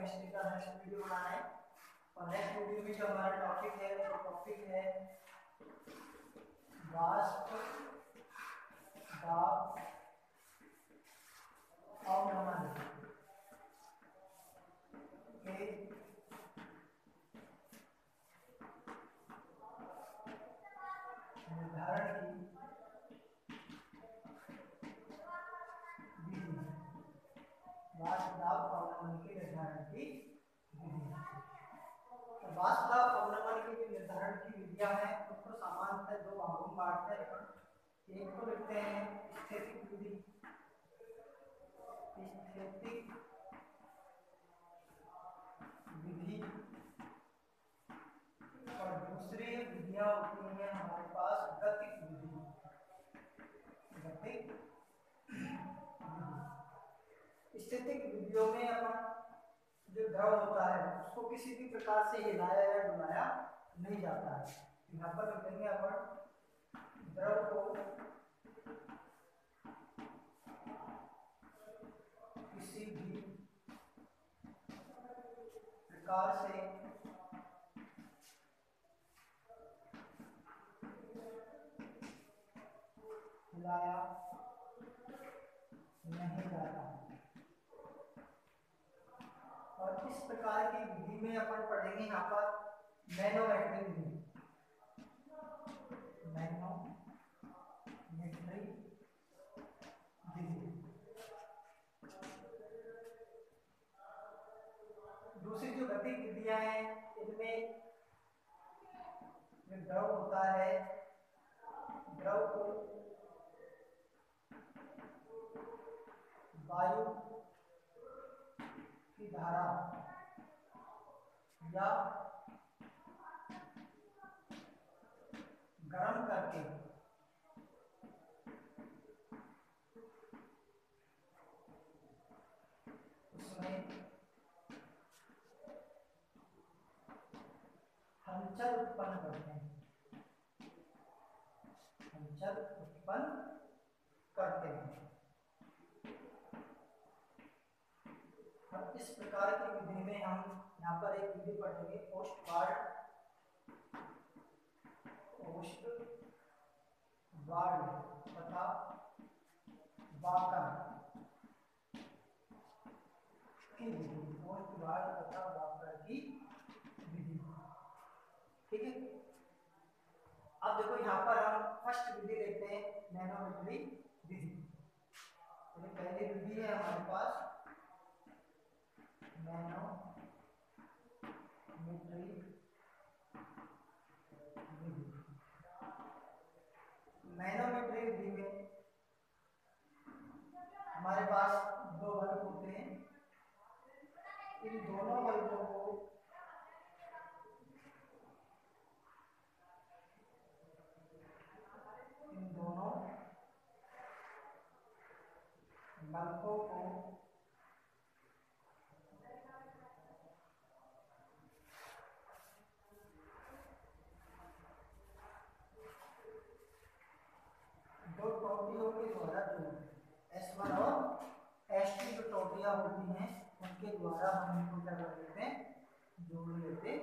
Chemistry का next video बनाना है। और नेक्स्ट वीडियो में जो हमारा टॉपिक है वो टॉपिक है वाष्प दाब अवनमन के निर्धारण की विधि, वाष्प दाब अवनमन के निर्धारण की विधि। तो वाष्प दाब अवनमन के जो निर्धारण की विधियां हैं उसको सामान्यतः दो भागों में बांटते हैं अपन। एक को लिखते हैं स्थैतिक विधि, स्थैतिक विधि, और दूसरी विधियां होती हैं हमारे पास गतिक विधि। गतिक स्थितिक विधियों में अपन जो द्रव होता है उसको किसी भी प्रकार से हिलाया या डुलाया नहीं जाता है। यहाँ पर लिखेंगे अपन द्रव को किसी भी प्रकार से हिलाया नहीं जाता। और इस प्रकार की विधि में अपन पढ़ेंगे यहाँ पर मैनोमेट्रिक विधि। मैनोमेट्रिक विधि। दूसरी जो गतिक विधियां हैं इनमें जो द्रव होता है, द्रव को वायु की धारा या गर्म करके उसमें हलचल उत्पन्न करते हैं, हलचल उत्पन्न करते हैं। इस प्रकार की विधि में हम यहाँ पर एक विधि पढ़ेंगे ओस्टवार्ड तथा वाकर की विधि। ओस्टवार्ड तथा वाकर की विधि, ठीक है। अब देखो यहाँ पर हम फर्स्ट विधि लेते हैं मैनोमेट्रिक विधि। तो पहली विधि है हमारे पास मैनोमेट्रिक विधि। मैनोमेट्रिक विधि में हमारे पास दो बल्ब होते हैं। इन दोनों बल्बों को दो टोटियों के द्वारा जोड़ते हैं। S1 और S2 जो टोटियां होती हैं उनके द्वारा हम इनको क्या कर देते हैं, जोड़ लेते हैं।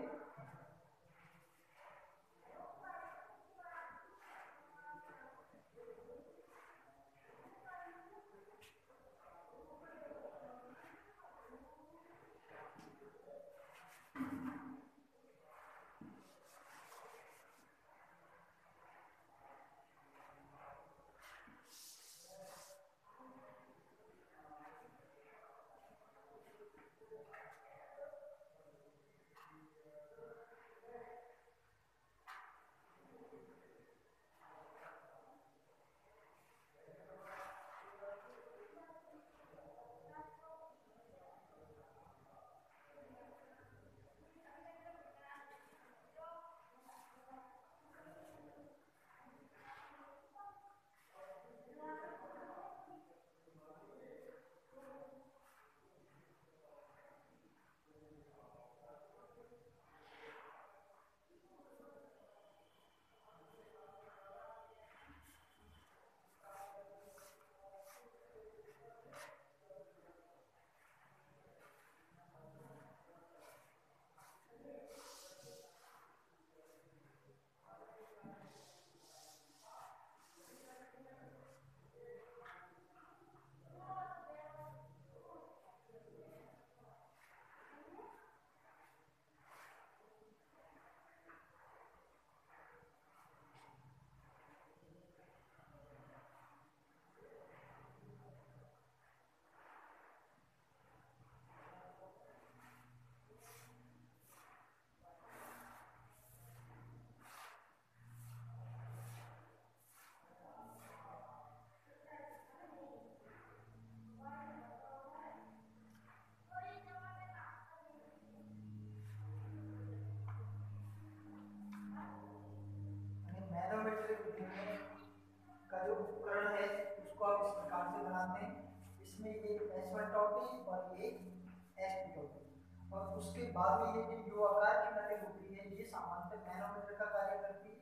और उसके बाद में ये जो यू आकार की नली होती है ये सामान्यतः मैनोमीटर का कार्य करती है।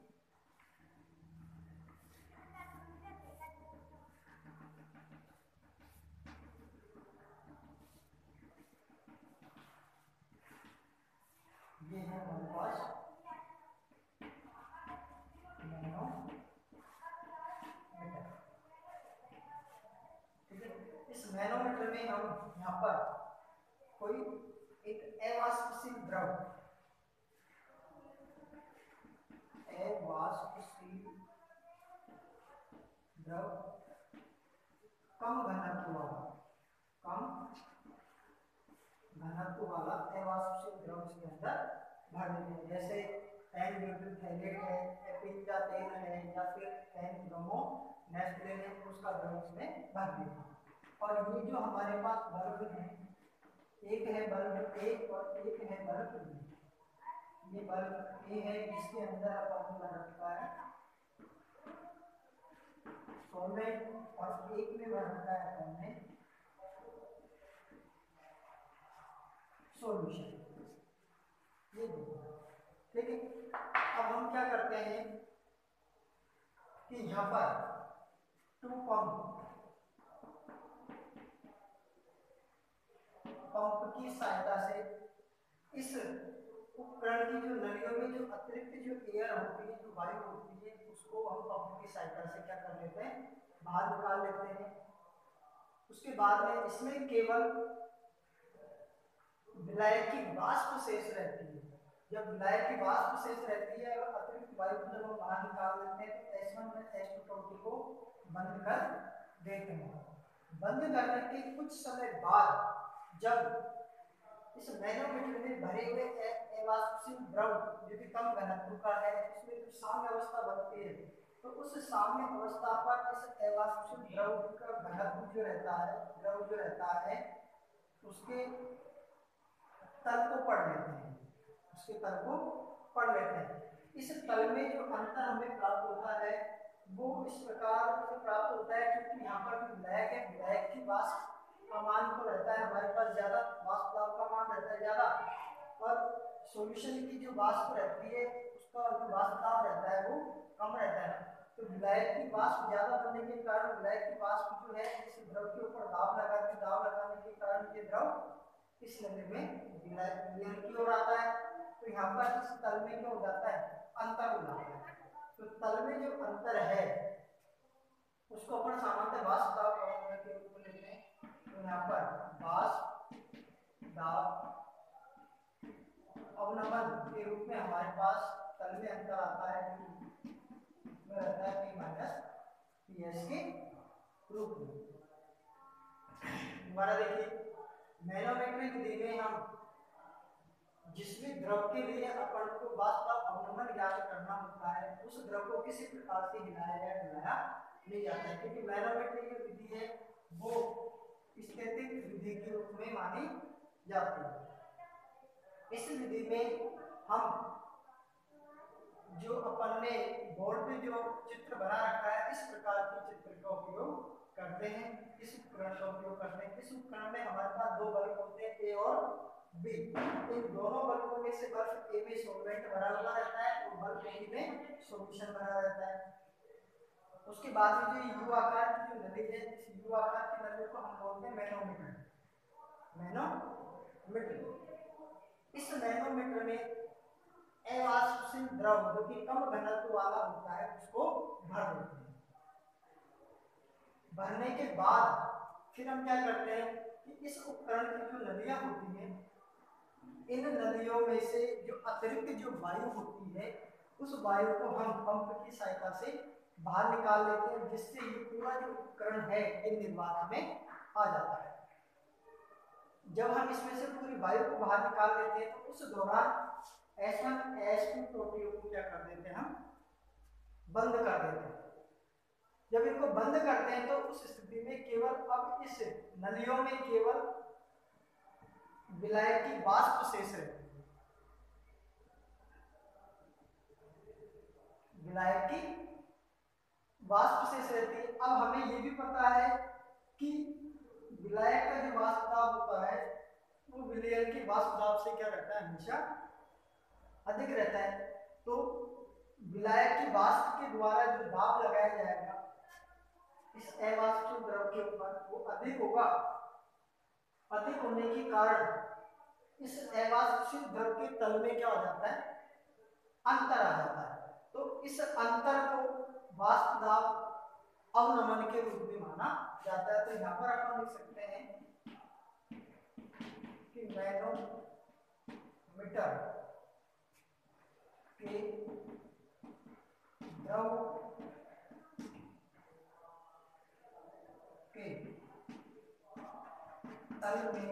ये है हमारे पास मैनोमीटर। ठीक है, इस मैनोमीटर में हम यहाँ पर कोई एक अवाष्पशील द्रव कम घनत्व वाला अवाष्पशील द्रव इसके अंदर भर देते हैं, जैसे एन ब्यूटिल थैलेट है, एपिंजा तेल है, या फिर एन ब्रोमो नेस्टलेन है, उसका द्रव इसमें भर देते हैं। और ये जो हमारे पास बल्ब है, एक है बल्ब ए और एक है बल्ब बी। ये बल्ब ए है, इसके अंदर अपन ने भर रखा है सॉल्वेंट, और एक में भर रखा है अपन ने सॉल्यूशन। ये देखो, ठीक है। अब हम क्या करते हैं कि यहाँ पर टू पंप की सहायता से इस उपकरण की जो नलियों में जो अतिरिक्त जो एयर होती है, जो वायु होती है, उसको हम पंप की सहायता से क्या कर लेते हैं, बाहर निकाल लेते हैं। उसके बाद में इसमें केवल विलायक की वाष्प शेष रहती है। जब विलायक की वाष्प शेष रहती है और अतिरिक्त वायु को जब हम बाहर निकाल देते हैं तो S1 में S2 टोटी को बंद कर देते हैं। बंद करने के कुछ समय बाद जब इस मैनोमीटर में भरे हुए अवाष्पशील द्रव जो कि कम घनत्व का है, उसमें जो साम्य अवस्था बनती है, तो उस साम्य अवस्था पर इस अवाष्पशील द्रव का घनत्व जो रहता है उसके तल को पढ़ लेते हैं, इस तल में जो अंतर हमें प्राप्त होता है वो इस प्रकार से प्राप्त होता है, क्योंकि यहाँ पर जो विलायक है, विलायक की वाष्प का मान तो रहता है हमारे पास ज्यादा, वाष्प दाब का मान रहता है ज्यादा, और सॉल्यूशन की जो वाष्प रहती है उसका जो वाष्प दाब रहता है वो कम रहता है। तो विलायक की वाष्प ज्यादा बनने के कारण विलायक की वाष्प जो है इस द्रव के ऊपर दाब लगाने के कारण ये द्रव इस नली में विलयन की ओर आता है। तो यहाँ पर इस तल में क्या हो जाता है, अंतर हो जाता है। तो तल में जो अंतर है उसको अपन सामान्यतः वाष्प दाब के रूप में लेते हैं। तो यहाँ पर वाष्प दाब अवनमन के रूप में हमारे पास तल में अंतर आता है, में रहता है P माइनस PS के रूप में। दोबारा देखिए, मैनोमेट्रिक विधि में हम जिस भी द्रव के लिए अपन को वाष्प दाब अवनमन ज्ञात करना होता है, उस द्रव को किसी प्रकार से हिलाया नहीं जाता है, क्योंकि मैनोमेट्रिक जो विधि है वो स्थैतिक विधि के रूप में मानी जाती है। इस विधि में हम जो अपन ने बोर्ड पे जो चित्र बना रखा है, इस प्रकार के चित्र का उपयोग करते हैं, इस उपकरण का उपयोग करते हैं। इस उपकरण में हमारे पास दो बल्ब होते हैं, ए और बी। इन दोनों बल्बों में से बल्ब ए में सॉल्वेंट भरा हुआ रहता है और बल्ब बी में सॉल्यूशन भरा रहता है। उसके बाद में जो यू आकार की जो नली है, इस यू आकार की नली को हम बोलते हैं मैनोमीटर। इस मैनोमीटर में अवाष्पशील द्रव जो कि कम घनत्व वाला होता है उसको भर देते हैं। भरने के बाद फिर हम क्या करते हैं कि इस उपकरण की जो नलियां होती हैं, इन नलियों में से जो अतिरिक्त जो वायु होती है उस वायु को हम पंप की सहायता से बाहर निकाल लेते हैं, जिससे ये पूरा जो उपकरण है ये निर्वात में आ जाता है। जब हम इसमें से पूरी वायु को बाहर निकाल लेते हैं तो उस दौरान S1 S2 टोटियों को क्या कर देते हैं, हम बंद कर देते हैं। जब इनको बंद करते हैं तो उस स्थिति में केवल अब इस नलियों में केवल विलायक की वाष्प शेष रहती है, विलायक की वाष्प शेष रहती है। अब हमें ये भी पता है कि विलायक का जो वाष्प दाब होता है वो विलयन की वाष्प दाब से क्या रहता है, हमेशा अधिक रहता है। तो विलायक की वाष्प के द्वारा जो दाब लगाया जाएगा इस अवाष्पशील द्रव के ऊपर वो अधिक होगा। अधिक होने के कारण इस अवाष्पशील द्रव के तल में क्या हो जाता है, अंतर आ जाता है। तो इस अंतर को वाष्प दाब अवनमन के रूप में माना जाता है। तो यहाँ पर अपन लिख सकते हैं कि नैनोमीटर के द्रव के तल में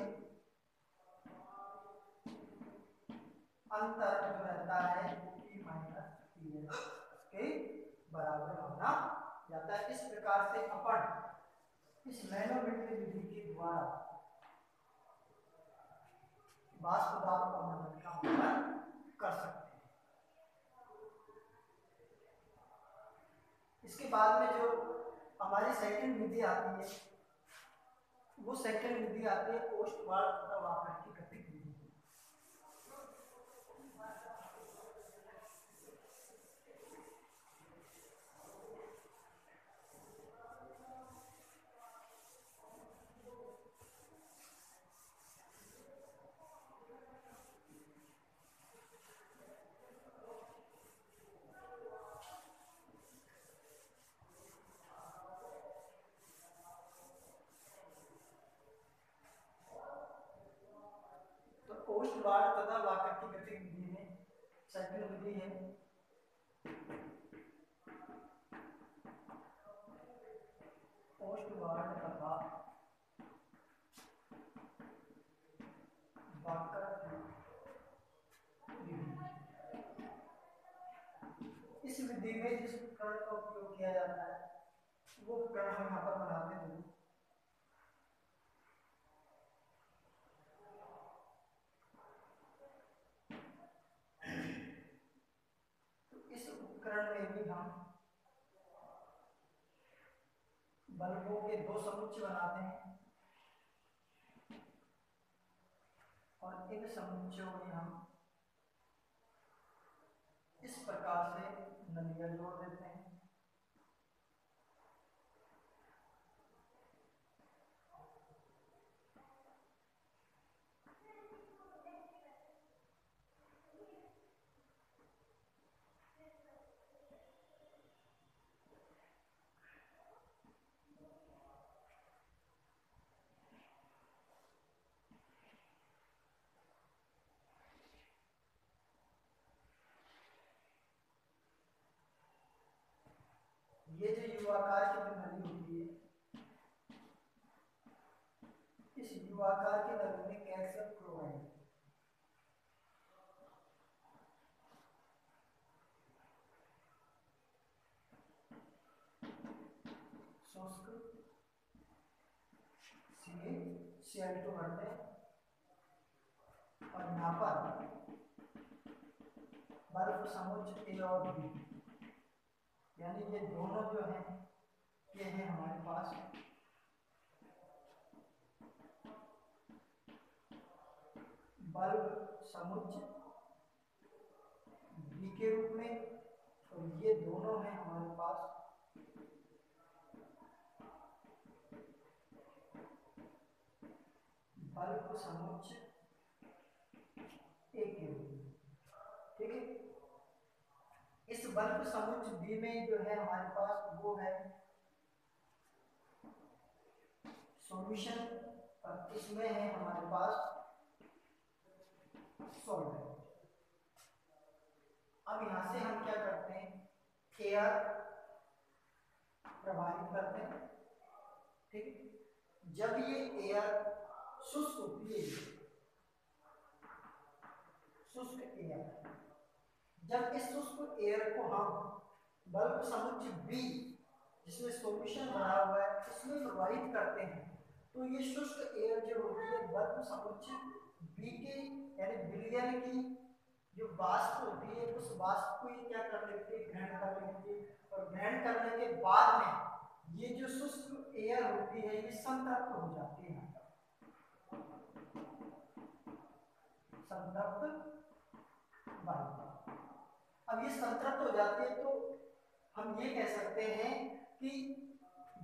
अंतर जो रहता है P माइनस Pn के बराबर माना जाता है। इस प्रकार से अपन इस नैनोमीटर विधि के द्वारा वाष्प दाब अवनमन का वर्णन कर सकते हैं। इसके बाद में जो हमारी सेकंड विधि आती है वो सेकंड विधि आती है ओस्टवाल्ड तथा वाकर की गतिक विधि। ओस्टवाल्ड तथा वाकर की गतिक विधि में सेकंड विधि है ओस्टवाल्ड तथा वाकर विधि। इस विधि में जिस उपकरण का उपयोग किया जाता है वो उपकरण हम यहाँ पर बनाते हैं। इस उपकरण में भी हम बल्बों के दो समुच्चय बनाते हैं और इन समुच्चयों में हम इस प्रकार से नलियां जोड़ देते हैं। ये जो युवाकार की जो नली होती है इस युवाकार की नली में कैल्शियम क्लोराइड शुष्क Cl2 भरते हैं और यहाँ पर बर्फ समुच्चय A और B यानी ये दोनों जो हैं ये हैं हमारे पास बल्ब समुच्चय B के रूप में और ये दोनों हैं हमारे पास बल्ब समुच्चय A के रूप में। ठीक है, इस बल्ब समुच्चय B में जो है हमारे पास वो है सॉल्यूशन और इसमें है हमारे पास सॉल्वेंट। अब यहां से हम क्या करते हैं, एयर प्रवाहित करते हैं। ठीक, जब ये एयर शुष्क होती है, शुष्क एयर, जब इस शुष्क एयर को हम बल्ब समुच्चय बी जिसमें सॉल्यूशन भरा हुआ है इसमें प्रवाहित करते हैं तो ये शुष्क एयर जो होती है बल्ब समुच्चय बी के यानी विलयन की जो वाष्प होती है उस वाष्प को ये क्या कर लेती है, ग्रहण कर लेती है और ग्रहण करने के बाद में ये जो शुष्क एयर होती है ये संतृप्त हो जाती है। संतृप्त वायु। अब ये संतृप्त हो जाती है तो हम ये कह सकते हैं कि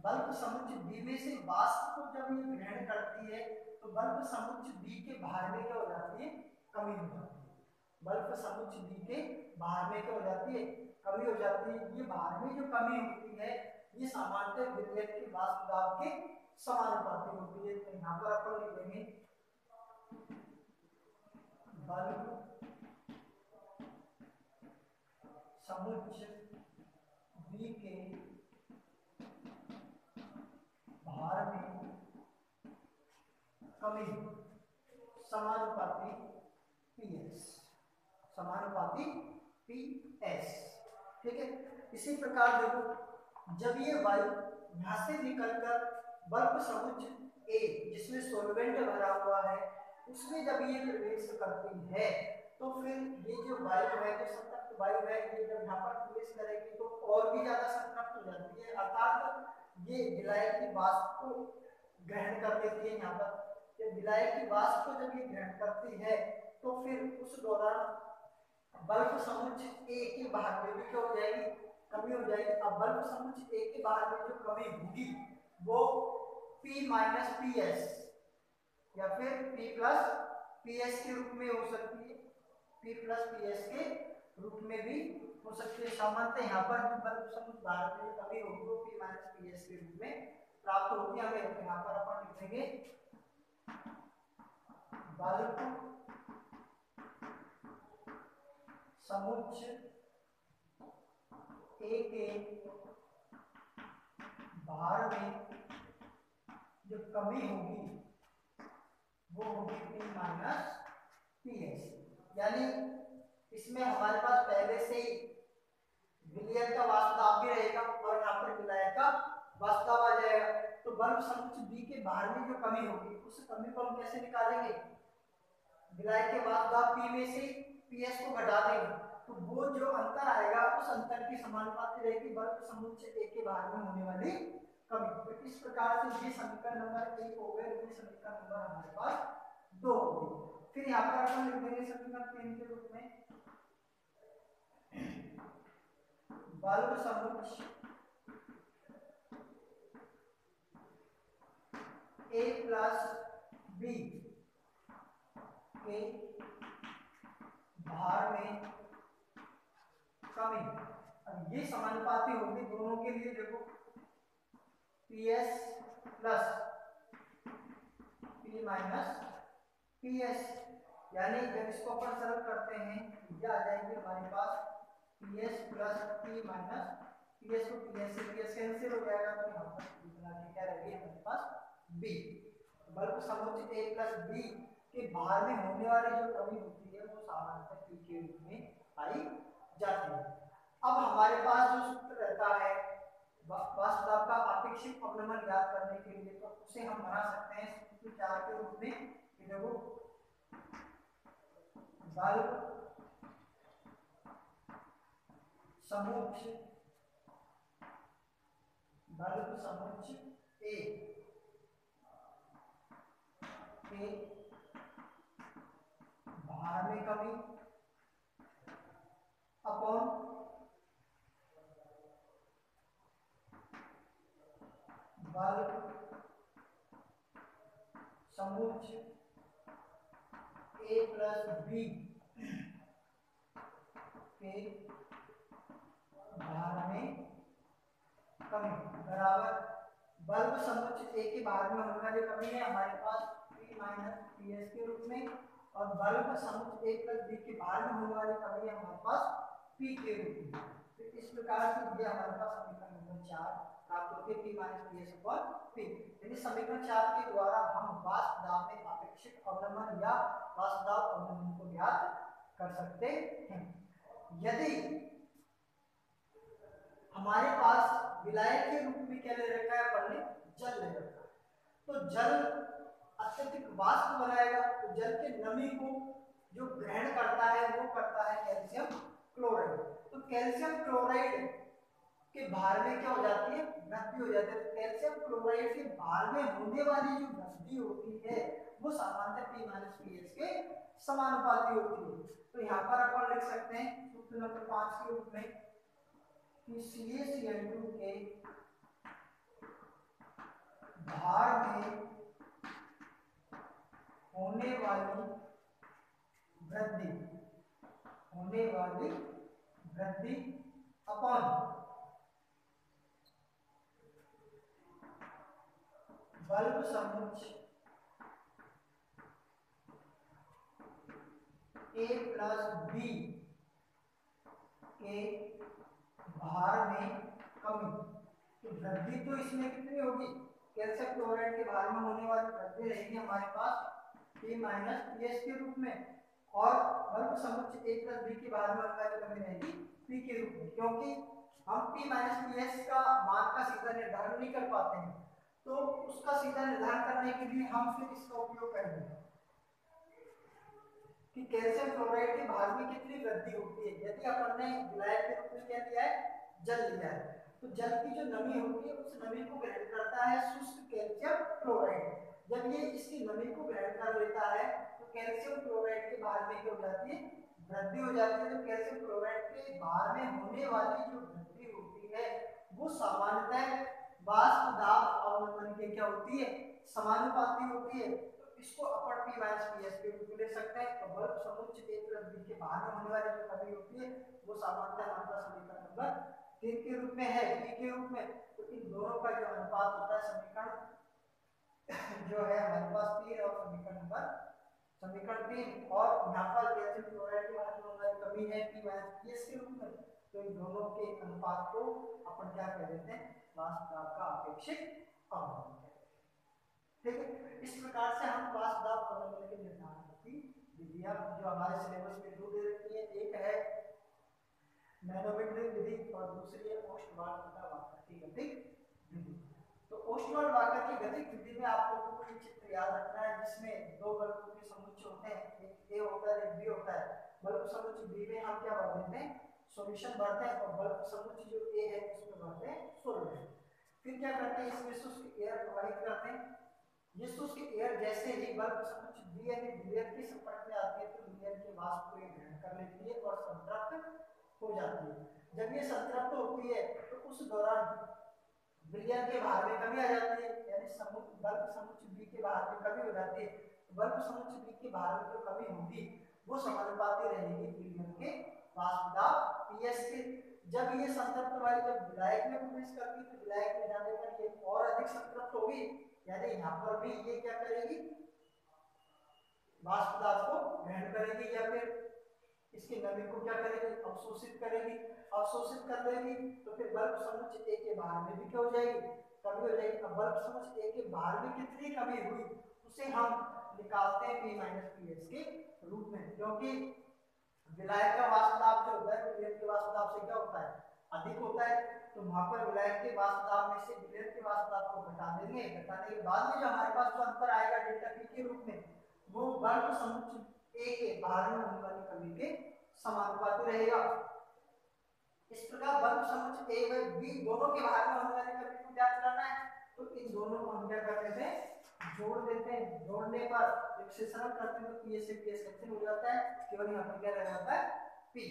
बल्ब समुच्चय बी में से वाष्प को जब ये ग्रहण करती है तो बल्ब समुच्चय बी के बाहर में क्या हो जाती है, कमी हो जाती है। बल्ब समुच्चय बी के बाहर में क्या हो जाती है, कमी हो जाती है। ये बाहर में जो कमी होती है ये सामान्यतः विलयन के वाष्प दाब के समानुपाती होती है। तो यहाँ पर अपन लिखेंगे बल्ब समुच्चय बी के भार में कमी समानुपाती पीएस, समानुपाती पीएस। ठीक है। इसी प्रकार देखो जब ये वायु यहां से निकलकर बल्ब समुच्चय ए जिसमें सॉल्वेंट भरा हुआ है उसमें जब ये प्रवेश करती है तो फिर ये जो वायु है, जो संतृप्त वायु है, ये जब यहाँ पर प्रवेश करेगी तो और भी ज्यादा संतृप्त हो जाती है, अर्थात ये विलायक की वाष्प को ग्रहण कर लेती है। यहाँ पर ये विलायक की वाष्प को जब ये ग्रहण करती है तो फिर उस दौरान बल्ब समुच्चय ए के बाहर में भी क्या हो जाएगी, कमी हो जाएगी। अब बल्ब समुच्चय ए के बाहर में जो कमी होगी वो P माइनस पी एस या फिर P प्लस पी एस के रूप में हो सकती है, P प्लस पी एस के रूप में भी हो सकती है। सामान्यतः यहाँ पर जो बल्ब समुच्चय बाहर में कमी होगी वो P माइनस पी एस के रूप में प्राप्त होती है। हमें यहाँ पर अपन लिखेंगे बल्ब समुच्चय ए के बाहर में जो कमी होगी वो होगी P माइनस पी एस। यानी इसमें हमारे पास पहले से ही विलयन का वाष्प दाब भी रहेगा और यहाँ पर विलायक का वाष्प दाब आ जाएगा। तो बल्ब समुच्चय बी के बाहर में जो कमी होगी उस कमी को हम कैसे निकालेंगे, विलायक के वाष्प दाब P में से पीएस को घटा देंगे तो वो जो अंतर आएगा उस अंतर की समानुपाती रहेगी बल्ब समुच्चय ए के बाहर में होने वाली कमी। तो इस प्रकार से ये समीकरण नंबर 1 हो गए, ये समीकरण नंबर हमारे पास 2 हो गए। फिर यहाँ पर अपन लिख देंगे समीकरण 3 के रूप में बल्ब समुच्चय ए प्लस बी के भार में कमी। अब ये समानुपाती होगी दोनों के लिए। देखो PS plus P minus PS, यानी जब इसको अपन सरल करते हैं ये आ जाएगी हमारे पास PS plus P minus PS को पीएस से पीएस कैंसिल हो जाएगा तो यहाँ पर इतना क्या रहेगी हमारे पास बी। बल्ब समुच्चय ए प्लस बी के बाहर में होने वाली जो कमी होती है वो सामान्यतः पी के रूप में पाई जाती है। अब हमारे पास जो सूत्र रहता है वाष्प दाब का आपेक्षिक अवनमन ज्ञात करने के लिए तो उसे हम बना सकते हैं सूत्र 4 के रूप में कि देखो बल्ब समुच्चय ए के भार में कमी अपॉन बल्ब समुच्चय ए प्लस बी के भार में कमी बराबर बल्ब समुच्चय ए के बाहर में होने वाली कमी है हमारे पास P माइनस पी एस के रूप में और बल्ब समुच्चय ए प्लस बी के बाहर में होने वाली कमी है हमारे पास P के रूप में। तो इस प्रकार से ये हमारे पास समीकरण नंबर 4 प्राप्त होती है P minus P S upon P। यानी समीकरण 4 के द्वारा हम वाष्प दाब में आपेक्षिक अवनमन या वाष्प दाब अवनमन को ज्ञात कर सकते हैं। यदि हमारे पास विलायक के रूप में क्या ले रखा है, अपन ने जल ले रखा है, तो जल अत्यधिक वाष्प बनाएगा तो जल के नमी को जो ग्रहण करता है वो करता है कैल्शियम क्लोराइड। तो कैल्शियम क्लोराइड के भार में क्या हो जाती है, वृद्धि हो जाती है। तो कैल्शियम क्लोराइड के भार में होने वाली जो वृद्धि होती है वो सामान्यतः P माइनस पीएच के समानुपाती होती है। तो यहाँ पर अपन लिख सकते हैं सूत्र नंबर 5 के रूप में कि CaCl2 के भार में होने वाली वृद्धि अपॉन बल्ब समुच्चय A प्लस B के भार में कमी। तो वृद्धि तो इसमें कितनी होगी, कैल्शियम क्लोराइड के भार में होने वाली वृद्धि रहेगी हमारे पास P माइनस पीएच के रूप में, और बल्ब समुच्चय A प्लस B के भार में होने वाली कमी रहेगी P के रूप में। क्योंकि हम P माइनस पीएच का मान का सीधा निर्धारण नहीं कर पाते हैं, तो उसका सीधा निर्धारण करने के लिए हम फिर इसका उपयोग करेंगे कि कैल्शियम क्लोराइड के भार में कितनी वृद्धि होती है। यदि अपन ने विलायक के रूप में क्या लिया है, जल लिया है, तो जल की जो नमी होती है उस नमी को ग्रहण करता है शुष्क कैल्शियम क्लोराइड। जब ये इसकी नमी को ग्रहण कर लेता है तो कैल्शियम क्लोराइड के भार में क्या हो जाती है, वृद्धि हो जाती है। तो कैल्शियम क्लोराइड के भार में होने वाली जो वृद्धि होती है वो सामान्यतः वाष्प दाब अवनमन के क्या होती है, समानुपाती होती है। इसको अपन P माइनस पीएच के रूप में ले सकते हैं। तो बल्ब समुच्चय A प्लस B के भार में होने वाली जो कमी होती है वो सामान्यतः हमारा समीकरण नंबर 3 के रूप में है, P के रूप में। तो इन दोनों का जो अनुपात होता है समीकरण जो है हमारे पास 3 और समीकरण 3, और यहाँ पर कैल्शियम क्लोराइड के भार में होने वाली कमी है P माइनस पीएच के रूप में। तो इन दोनों के अनुपात को अपन क्या कह देते हैं, वाष्प दाब का अपेक्षित अवनमन। ठीक है, इस प्रकार से हम वाष्प दाब अवनमन के निर्धारण की विधियां जो हमारे सिलेबस में दो दे रखी है, एक है मैनोमेट्रिक विधि और दूसरी है ओस्टवाल्ड-वाकर की गतिक विधि। तो ओस्टवाल्ड-वाकर की गतिक विधि में आप लोगों को ये चित्र याद रखना है जिसमें दो बल्बों के समुच्चय होते हैं, एक ए होता है एक बी होता है। बल्ब समुच्चय बी में हम क्या भर देते हैं, सॉल्यूशन भरते हैं, और बल्ब समुच्चय जो ए है उसमें भरते हैं सॉल्वेंट। फिर क्या करते हैं, इसमें शुष्क एयर प्रवाहित करते हैं। ये शुष्क एयर जैसे ही बल्ब समुच्चय बी यानी विलयन के संपर्क में आती है तो विलयन के वाष्प को ये ग्रहण कर लेती है और संतृप्त हो जाती है। जब ये संतृप्त होती है तो उस दौरान विलयन के भार में कमी आ जाती है, यानी बल्ब समुच्चय बी के भार में कमी हो जाती है। बल्ब समुच्चय बी के भार में जो कमी होगी वो समानुपाती रहेगी विलयन के वाष्प दाब पीएच के। जब ये संतृप्त वाली जब विलायक में प्रवेश करती है तो विलायक में जाने पर ये और अधिक संतृप्त होगी, यानी यहाँ पर भी ये क्या करेगी, वाष्प दाब को ग्रहण करेगी या फिर इसकी नमी को क्या करेगी, अवशोषित करेगी। अवशोषित कर लेगी तो फिर बल्ब समुच्चय ए के भार में भी क्या हो जाएगी, कमी हो जाएगी। अब बल्ब समुच्चय ए के भार में कितनी कमी हुई उसे हम निकालते हैं P माइनस पीएच के रूप में, क्योंकि विलायक का वाष्प दाब जो होता है विलयन के वाष्प दाब से क्या होता है, अधिक होता है। तो वहां पर विलायक के वाष्प दाब में से विलयन के वाष्प दाब को घटा देंगे, घटाने के बाद में जो हमारे पास जो अंतर आएगा डेल्टा P के रूप में वो बल्ब समुच्चय ए के भार में होने वाली कमी के समानुपाती रहेगा। इस प्रकार बल्ब समुच्चय ए व बी दोनों के भार में होने वाली कमी को ज्ञात करना है। तो इन दोनों को हम क्या कर देते हैं, जोड़ देते हैं। जोड़ने पर विश्लेषण करते हैं तो पी से पी कैंसिल हो जाता है, केवल यहाँ पर क्या रह जाता है पी।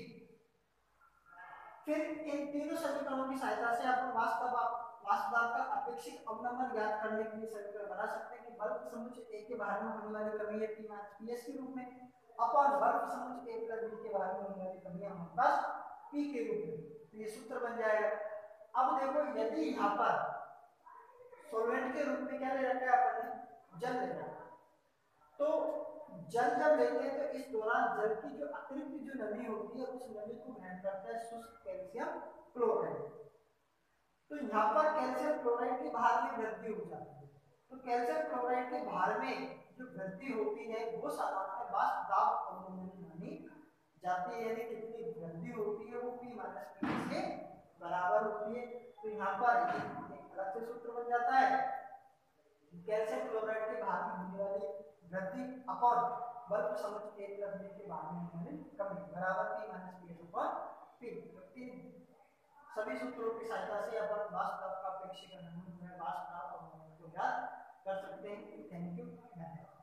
फिर इन तीनों समीकरणों की सहायता से आप वाष्प दाब का अपेक्षित अवनमन ज्ञात करने के लिए समीकरण बना सकते हैं कि बल्ब समुच्चय ए के भार में होने वाली कमी है P माइनस पीएच के रूप में, अपॉन बल्ब समुच्चय ए प्लस बी के भार में होने वाली कमी है हमारे पास P के रूप में। तो ये सूत्र बन जाएगा। अब देखो यदि यहाँ पर सॉल्वेंट के रूप में क्या ले रखा है अपन ने, जल ले रखा है, तो जल जब लेते हैं तो इस दौरान जल की जो अतिरिक्त जो नमी होती है उस नमी को ग्रहण करता है शुष्क कैल्शियम क्लोराइड। तो यहाँ पर कैल्शियम क्लोराइड के भार में वृद्धि हो जाती है। तो कैल्शियम क्लोराइड के भार में जो वृद्धि होती है वो सामान्य वाष्प दाब अवनमन मानी जाती है, यानी कितनी वृद्धि होती है वो P माइनस पीएच के बराबर होती है। तो यहाँ पर एक अलग से सूत्र बन जाता है, कैल्शियम क्लोराइड के भार में होने वाली वृद्धि अपॉन बल्ब समुच्चय ए प्लस बी के भार में होने वाली कमी बराबर P minus pH upon P। सभी सूत्रों की सहायता से अपन मास दाब का अपेक्षित नमून में मास दाब और मोमेंट को ज्ञात कर सकते हैं। Thank you.